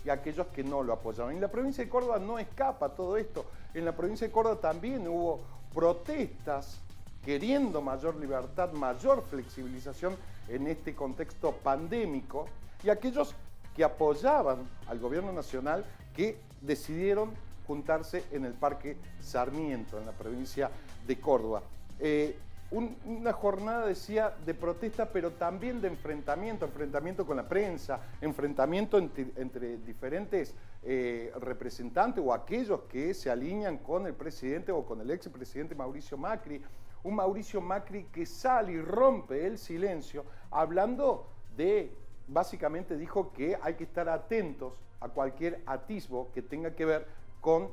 y aquellos que no lo apoyaban. Y la provincia de Córdoba no escapa a todo esto. En la provincia de Córdoba también hubo protestas queriendo mayor libertad, mayor flexibilización en este contexto pandémico, y aquellos que apoyaban al gobierno nacional que decidieron juntarse en el Parque Sarmiento, en la provincia de Córdoba. Una jornada, decía, de protesta, pero también de enfrentamiento con la prensa, enfrentamiento entre diferentes representantes o aquellos que se alinean con el presidente o con el expresidente Mauricio Macri. Un Mauricio Macri que sale y rompe el silencio hablando de, básicamente dijo que hay que estar atentos a cualquier atisbo que tenga que ver con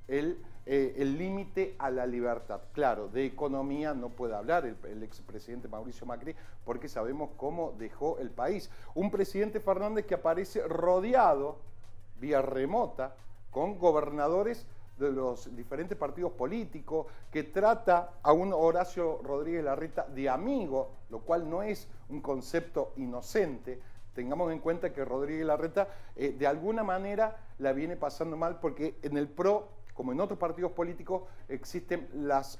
el límite a la libertad. Claro, de economía no puede hablar el expresidente Mauricio Macri porque sabemos cómo dejó el país. Un presidente Fernández que aparece rodeado, vía remota, con gobernadores de los diferentes partidos políticos, que trata a un Horacio Rodríguez Larreta de amigo, lo cual no es un concepto inocente. Tengamos en cuenta que Rodríguez Larreta de alguna manera la viene pasando mal porque en el PRO, como en otros partidos políticos, existen las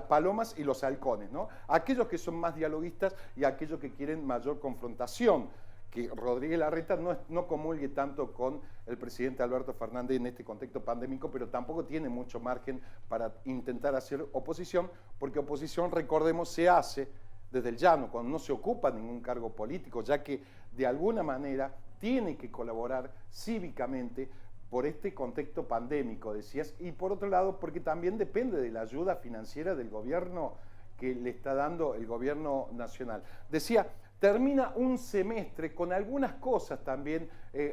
palomas y los halcones, ¿no? Aquellos que son más dialoguistas y aquellos que quieren mayor confrontación. Que Rodríguez Larreta no comulgue tanto con el presidente Alberto Fernández en este contexto pandémico, pero tampoco tiene mucho margen para intentar hacer oposición, porque oposición, recordemos, se hace desde el llano, cuando no se ocupa ningún cargo político, ya que de alguna manera tiene que colaborar cívicamente por este contexto pandémico, decías, y por otro lado, porque también depende de la ayuda financiera del gobierno que le está dando el gobierno nacional. Decía, termina un semestre con algunas cosas también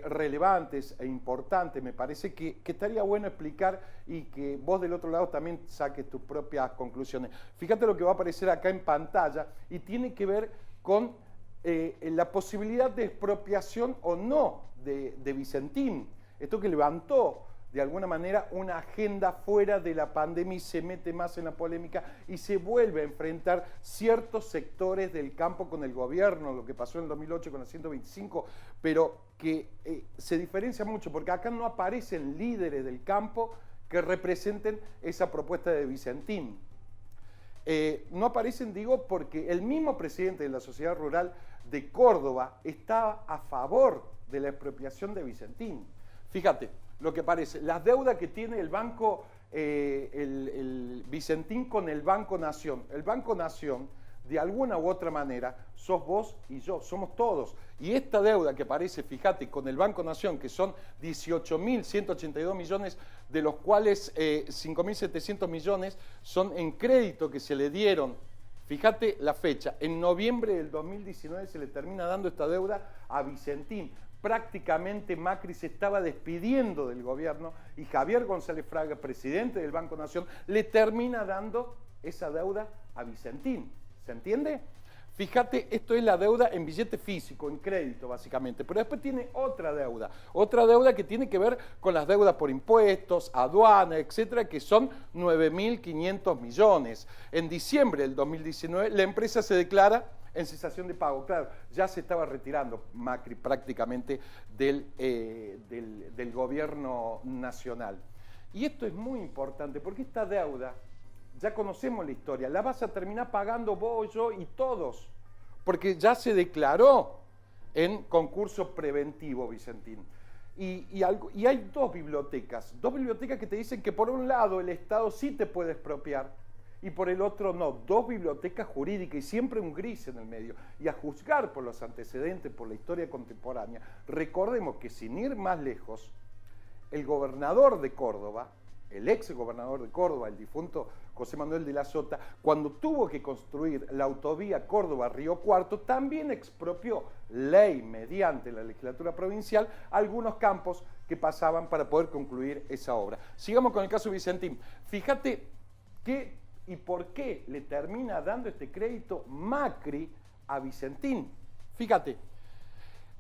relevantes e importantes. Me parece que estaría bueno explicar y que vos del otro lado también saques tus propias conclusiones. Fíjate lo que va a aparecer acá en pantalla y tiene que ver con la posibilidad de expropiación o no de Vicentín. Esto que levantó de alguna manera una agenda fuera de la pandemia y se mete más en la polémica y se vuelve a enfrentar ciertos sectores del campo con el gobierno, lo que pasó en el 2008 con la 125, pero que se diferencia mucho porque acá no aparecen líderes del campo que representen esa propuesta de Vicentín. No aparecen, digo, porque el mismo presidente de la Sociedad Rural de Córdoba estaba a favor de la expropiación de Vicentín. Fíjate lo que parece, las deudas que tiene el Banco, el Vicentín con el Banco Nación. El Banco Nación, de alguna u otra manera, sos vos y yo, somos todos. Y esta deuda que aparece, fíjate, con el Banco Nación, que son 18.182 millones, de los cuales 5.700 millones son en crédito que se le dieron. Fíjate la fecha, en noviembre del 2019 se le termina dando esta deuda a Vicentín. Prácticamente Macri se estaba despidiendo del gobierno y Javier González Fraga, presidente del Banco Nación, le termina dando esa deuda a Vicentín. ¿Se entiende? Fíjate, esto es la deuda en billete físico, en crédito básicamente, pero después tiene otra deuda que tiene que ver con las deudas por impuestos, aduana, etcétera, que son 9.500 millones. En diciembre del 2019 la empresa se declara en cesación de pago. Claro, ya se estaba retirando Macri prácticamente del gobierno nacional. Y esto es muy importante porque esta deuda, ya conocemos la historia, la vas a terminar pagando vos, yo y todos, porque ya se declaró en concurso preventivo, Vicentín. Y hay dos bibliotecas que te dicen que por un lado el Estado sí te puede expropiar, y por el otro no, dos bibliotecas jurídicas y siempre un gris en el medio. Y a juzgar por los antecedentes, por la historia contemporánea, recordemos que sin ir más lejos, el gobernador de Córdoba, el ex gobernador de Córdoba, el difunto José Manuel de la Sota, cuando tuvo que construir la autovía Córdoba-Río Cuarto, también expropió ley mediante la legislatura provincial algunos campos que pasaban para poder concluir esa obra. Sigamos con el caso Vicentín. Fíjate qué y por qué le termina dando este crédito Macri a Vicentín. Fíjate,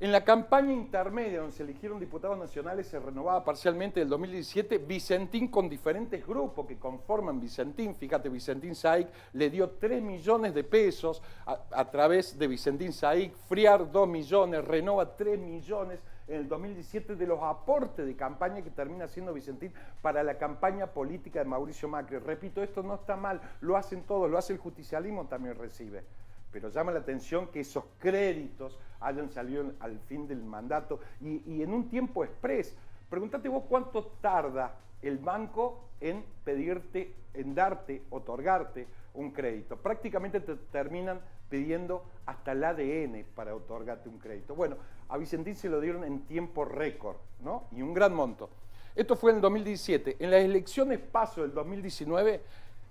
en la campaña intermedia donde se eligieron diputados nacionales, se renovaba parcialmente del 2017, Vicentín con diferentes grupos que conforman Vicentín. Fíjate, Vicentín Saic le dio 3 millones de pesos a través de Vicentín Saic, Friar 2 millones, Renova 3 millones, en el 2017 de los aportes de campaña que termina haciendo Vicentín para la campaña política de Mauricio Macri. Repito, esto no está mal, lo hacen todos, lo hace el justicialismo, también recibe. Pero llama la atención que esos créditos hayan salido al fin del mandato y en un tiempo exprés. Pregúntate vos cuánto tarda el banco en pedirte, en darte, otorgarte un crédito. Prácticamente te terminan pidiendo hasta el ADN para otorgarte un crédito. Bueno, a Vicentín se lo dieron en tiempo récord, ¿no? Y un gran monto. Esto fue en el 2017. En las elecciones PASO del 2019,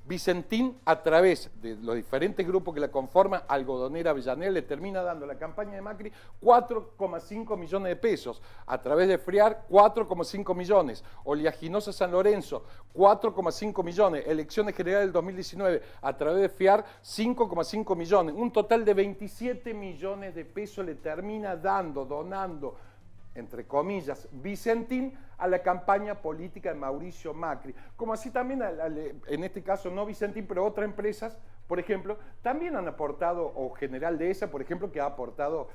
Vicentín, a través de los diferentes grupos que la conforman, Algodonera, Avellaneda, le termina dando a la campaña de Macri 4,5 millones de pesos. A través de FRIAR, 4,5 millones. Oleaginosa San Lorenzo, 4,5 millones. Elecciones Generales del 2019, a través de FIAR, 5,5 millones. Un total de 27 millones de pesos le termina dando, donando, entre comillas, Vicentín a la campaña política de Mauricio Macri. Como así también, en este caso no Vicentín, pero otras empresas, por ejemplo, también han aportado, o General Dehesa, por ejemplo, que ha aportado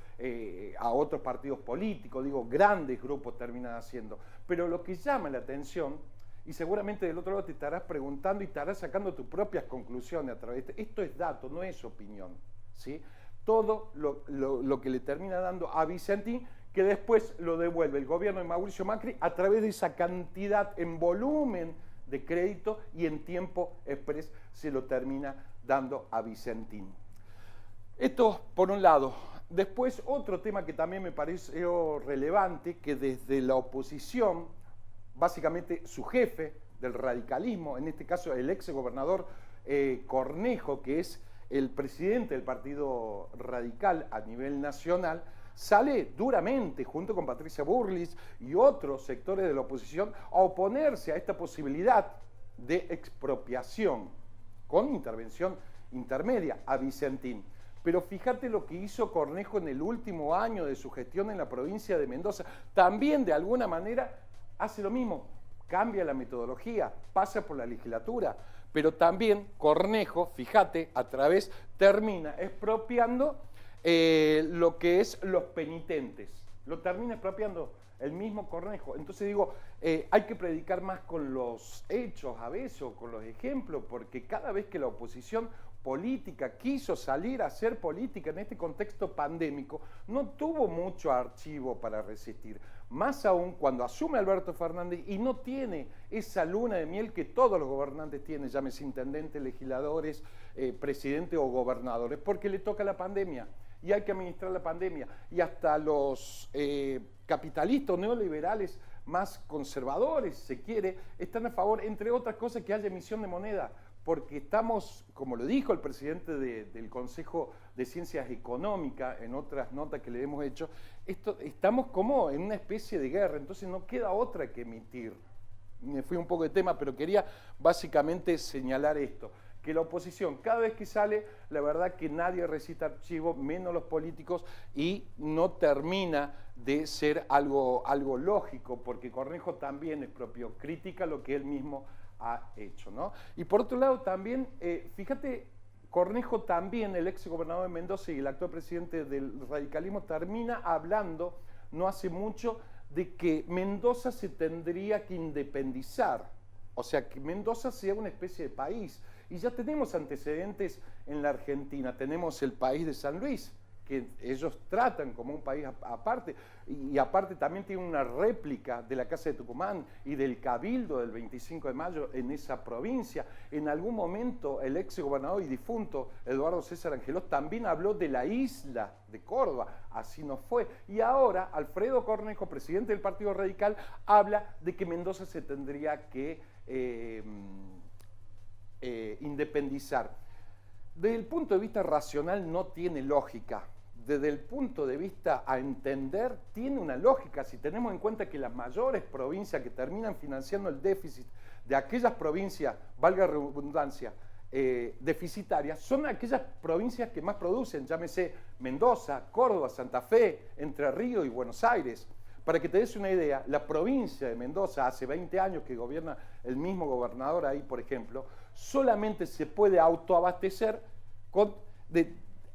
a otros partidos políticos, digo, grandes grupos terminan haciendo. Pero lo que llama la atención, y seguramente del otro lado te estarás preguntando y estarás sacando tus propias conclusiones a través de esto es dato, no es opinión, ¿sí? Todo lo que le termina dando a Vicentín, que después lo devuelve el gobierno de Mauricio Macri a través de esa cantidad en volumen de crédito y en tiempo express se lo termina dando a Vicentín. Esto por un lado. Después otro tema que también me pareció relevante, que desde la oposición, básicamente su jefe del radicalismo, en este caso el ex gobernador Cornejo, que es el presidente del Partido Radical a nivel nacional, sale duramente, junto con Patricia Burlis y otros sectores de la oposición, a oponerse a esta posibilidad de expropiación con intervención intermedia a Vicentín. Pero fíjate lo que hizo Cornejo en el último año de su gestión en la provincia de Mendoza. También, de alguna manera, hace lo mismo, cambia la metodología, pasa por la legislatura, pero también Cornejo, fíjate, a través termina expropiando lo que es los penitentes. Lo termina expropiando el mismo Cornejo. Entonces digo, hay que predicar más con los hechos a veces o con los ejemplos, porque cada vez que la oposición política quiso salir a hacer política en este contexto pandémico, no tuvo mucho archivo para resistir. Más aún cuando asume Alberto Fernández y no tiene esa luna de miel que todos los gobernantes tienen, llámese intendentes, legisladores, presidentes o gobernadores, porque le toca la pandemia y hay que administrar la pandemia. Y hasta los capitalistas neoliberales más conservadores, si se quiere, están a favor, entre otras cosas, que haya emisión de moneda, porque estamos, como lo dijo el presidente del Consejo de Ciencias Económicas en otras notas que le hemos hecho, estamos como en una especie de guerra, entonces no queda otra que emitir. Me fui un poco de tema, pero quería básicamente señalar esto, que la oposición cada vez que sale, la verdad que nadie recita archivo, menos los políticos, y no termina de ser algo lógico, porque Cornejo también expropió, critica lo que él mismo ha hecho, ¿no? Y por otro lado también, fíjate, Cornejo también, el ex gobernador de Mendoza y el actual presidente del radicalismo, termina hablando, no hace mucho, de que Mendoza se tendría que independizar, o sea, que Mendoza sea una especie de país. Y ya tenemos antecedentes en la Argentina, tenemos el país de San Luis, que ellos tratan como un país aparte, y aparte también tiene una réplica de la Casa de Tucumán y del Cabildo del 25 de mayo en esa provincia. En algún momento el ex gobernador y difunto Eduardo César Angelós también habló de la isla de Córdoba, así no fue. Y ahora Alfredo Cornejo, presidente del Partido Radical, habla de que Mendoza se tendría que independizar. Desde el punto de vista racional no tiene lógica. Desde el punto de vista a entender, tiene una lógica. Si tenemos en cuenta que las mayores provincias que terminan financiando el déficit de aquellas provincias, valga la redundancia, deficitarias, son aquellas provincias que más producen, llámese Mendoza, Córdoba, Santa Fe, Entre Ríos y Buenos Aires. Para que te des una idea, la provincia de Mendoza, hace 20 años que gobierna el mismo gobernador ahí, por ejemplo, solamente se puede autoabastecer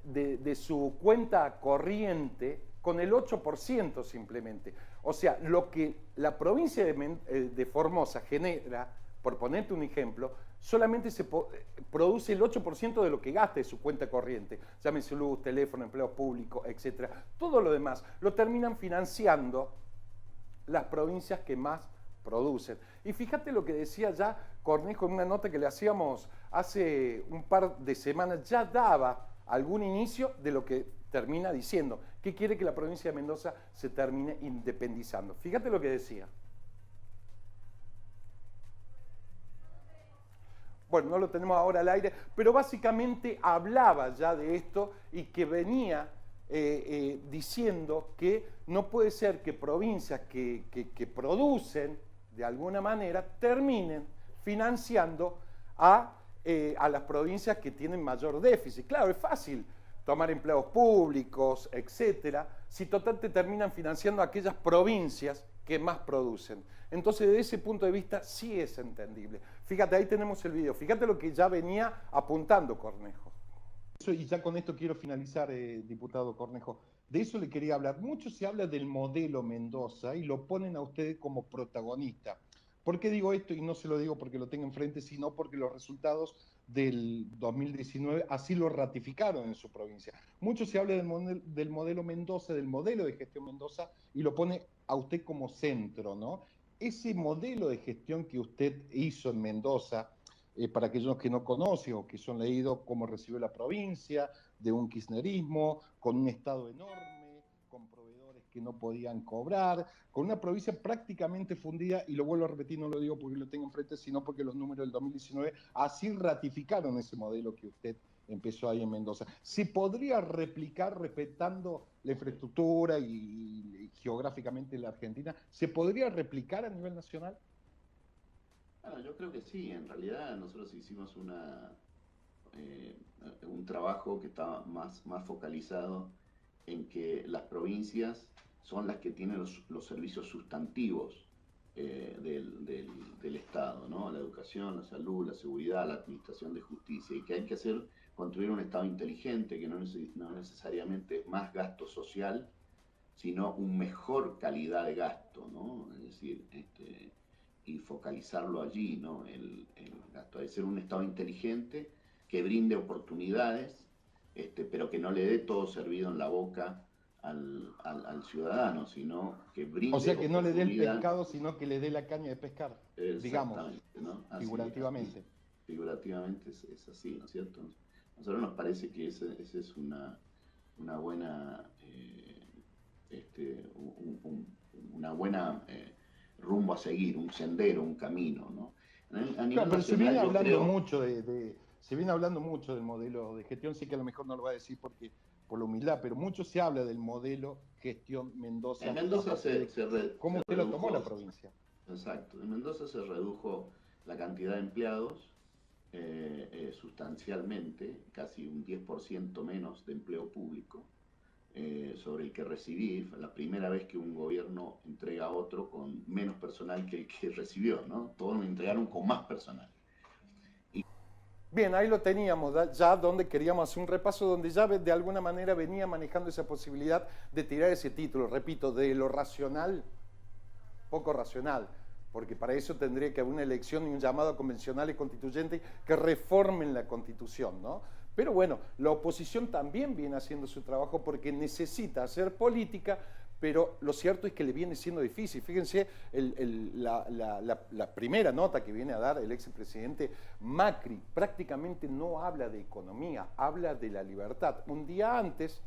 de su cuenta corriente con el 8% simplemente. O sea, lo que la provincia de Formosa genera, por ponerte un ejemplo, solamente produce el 8% de lo que gasta de su cuenta corriente. Llámese luz, teléfono, empleo público, etc. Todo lo demás lo terminan financiando las provincias que más producen. Y fíjate lo que decía ya Cornejo en una nota que le hacíamos hace un par de semanas, ya daba algún inicio de lo que termina diciendo, que quiere que la provincia de Mendoza se termine independizando. Fíjate lo que decía. Bueno, no lo tenemos ahora al aire, pero básicamente hablaba ya de esto y que venía diciendo que no puede ser que provincias que producen de alguna manera terminen financiando a las provincias que tienen mayor déficit. Claro, es fácil tomar empleados públicos, etcétera, si total te terminan financiando a aquellas provincias que más producen. Entonces, desde ese punto de vista, sí es entendible. Fíjate, ahí tenemos el video. Fíjate lo que ya venía apuntando Cornejo. Y ya con esto quiero finalizar, diputado Cornejo. De eso le quería hablar. Mucho se habla del modelo Mendoza y lo ponen a usted como protagonista. ¿Por qué digo esto? Y no se lo digo porque lo tengo enfrente, sino porque los resultados del 2019 así lo ratificaron en su provincia. Mucho se habla del modelo Mendoza, del modelo de gestión Mendoza, y lo pone a usted como centro, ¿no? Ese modelo de gestión que usted hizo en Mendoza, para aquellos que no conocen o que son leídos cómo recibió la provincia, de un kirchnerismo, con un Estado enorme, con proveedores que no podían cobrar, con una provincia prácticamente fundida, y lo vuelvo a repetir, no lo digo porque lo tengo enfrente, sino porque los números del 2019 así ratificaron ese modelo que usted empezó ahí en Mendoza. ¿Se podría replicar respetando la infraestructura y geográficamente la Argentina? ¿Se podría replicar a nivel nacional? Bueno, yo creo que sí. En realidad nosotros hicimos un trabajo que estaba más focalizado en que las provincias son las que tienen los servicios sustantivos del Estado, ¿no? La educación, la salud, la seguridad, la administración de justicia, y que hay que construir un Estado inteligente que no necesariamente es más gasto social, sino una mejor calidad de gasto, ¿no? Es decir, y focalizarlo allí, ¿no? El gasto. Debe ser un Estado inteligente que brinde oportunidades, pero que no le dé todo servido en la boca al ciudadano, sino que brinde. O sea, que no le dé el pescado, sino que le dé la caña de pescar, digamos, ¿no? Así, figurativamente. Figurativamente es así, ¿no es cierto? A nosotros nos parece que esa es una buena, una buena rumbo a seguir, un sendero, un camino, ¿no? Claro, pero se viene hablando mucho se viene hablando mucho del modelo de gestión, sé que a lo mejor no lo va a decir porque por la humildad, pero mucho se habla del modelo gestión Mendoza. En Mendoza ¿Cómo usted lo tomó la provincia? Exacto, en Mendoza se redujo la cantidad de empleados sustancialmente, casi un 10% menos de empleo público sobre el que recibí. Fue la primera vez que un gobierno entrega a otro con menos personal que el que recibió, ¿no? Todos me entregaron con más personal. Bien, ahí lo teníamos, ya donde queríamos hacer un repaso, donde ya de alguna manera venía manejando esa posibilidad de tirar ese título, repito, de lo racional, poco racional, porque para eso tendría que haber una elección y un llamado a convencionales constituyentes que reformen la Constitución, ¿no? Pero bueno, la oposición también viene haciendo su trabajo porque necesita hacer política, pero lo cierto es que le viene siendo difícil. Fíjense la primera nota que viene a dar el expresidente Macri, prácticamente no habla de economía, habla de la libertad. Un día antes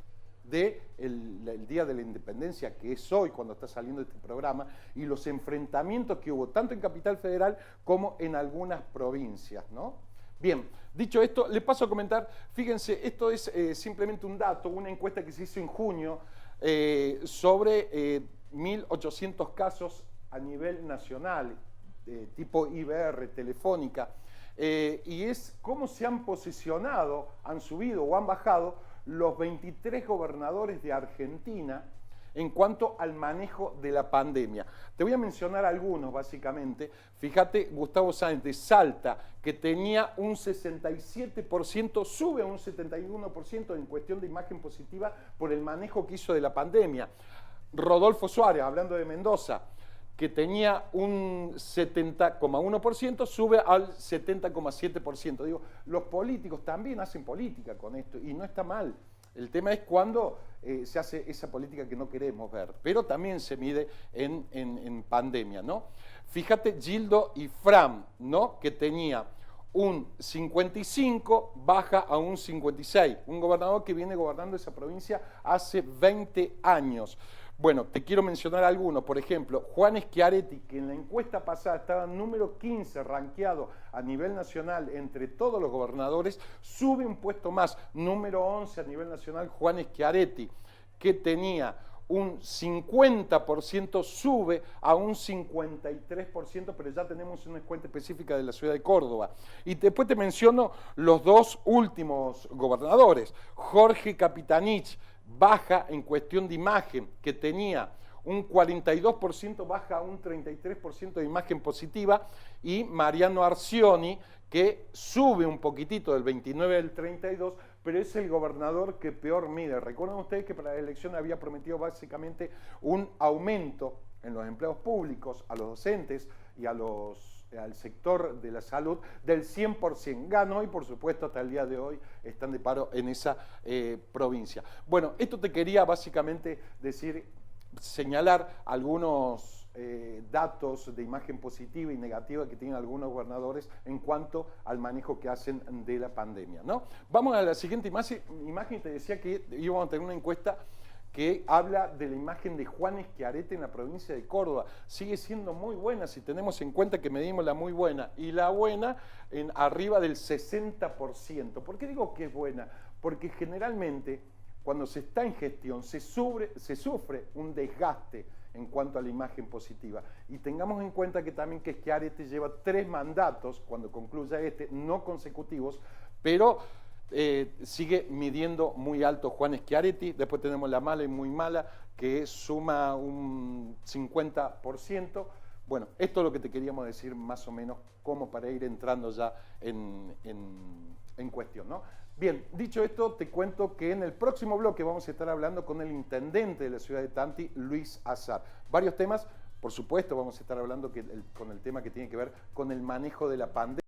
del Día de la Independencia, que es hoy cuando está saliendo este programa, y los enfrentamientos que hubo tanto en Capital Federal como en algunas provincias, ¿no? Bien, dicho esto, le paso a comentar, fíjense, esto es simplemente un dato, una encuesta que se hizo en junio sobre 1.800 casos a nivel nacional, tipo IBR, Telefónica, y es cómo se han posicionado, han subido o han bajado los 23 gobernadores de Argentina en cuanto al manejo de la pandemia. Te voy a mencionar algunos, básicamente. Fíjate, Gustavo Sáenz de Salta, que tenía un 67%, sube a un 71% en cuestión de imagen positiva por el manejo que hizo de la pandemia. Rodolfo Suárez, hablando de Mendoza, que tenía un 70,1%, sube al 70,7%. Digo, los políticos también hacen política con esto y no está mal. El tema es cuando se hace esa política que no queremos ver, pero también se mide en pandemia, ¿no? Fíjate, Gildo y Fram, ¿no? Que tenía un 55, baja a un 56. Un gobernador que viene gobernando esa provincia hace 20 años. Bueno, te quiero mencionar algunos. Por ejemplo, Juan Schiaretti, que en la encuesta pasada estaba número 15 rankeado a nivel nacional entre todos los gobernadores, sube un puesto más, número 11 a nivel nacional, Juan Schiaretti, que tenía un 50%, sube a un 53%, pero ya tenemos una encuesta específica de la ciudad de Córdoba. Y después te menciono los dos últimos gobernadores. Jorge Capitanich baja en cuestión de imagen, que tenía un 42%, baja a un 33% de imagen positiva, y Mariano Arcioni, que sube un poquitito del 29 al 32, pero es el gobernador que peor mide. Recuerden ustedes que para la elección había prometido básicamente un aumento en los empleos públicos, a los docentes y al sector de la salud del 100%. Ganó y por supuesto hasta el día de hoy están de paro en esa provincia. Bueno, esto te quería básicamente decir, señalar algunos datos de imagen positiva y negativa que tienen algunos gobernadores en cuanto al manejo que hacen de la pandemia, ¿no? Vamos a la siguiente imagen. Te decía que íbamos a tener una encuesta que habla de la imagen de Juan Schiaretti en la provincia de Córdoba. Sigue siendo muy buena si tenemos en cuenta que medimos la muy buena y la buena en arriba del 60%. ¿Por qué digo que es buena? Porque generalmente cuando se está en gestión se sufre un desgaste en cuanto a la imagen positiva. Y tengamos en cuenta que también que Schiaretti lleva 3 mandatos, cuando concluya no consecutivos, pero sigue midiendo muy alto Juan Schiaretti. Después tenemos la mala y muy mala, que suma un 50%. Bueno, esto es lo que te queríamos decir más o menos, como para ir entrando ya en cuestión, ¿no? Bien, dicho esto, te cuento que en el próximo bloque vamos a estar hablando con el intendente de la ciudad de Tanti, Luis Azar. Varios temas, por supuesto, vamos a estar hablando con el tema que tiene que ver con el manejo de la pandemia.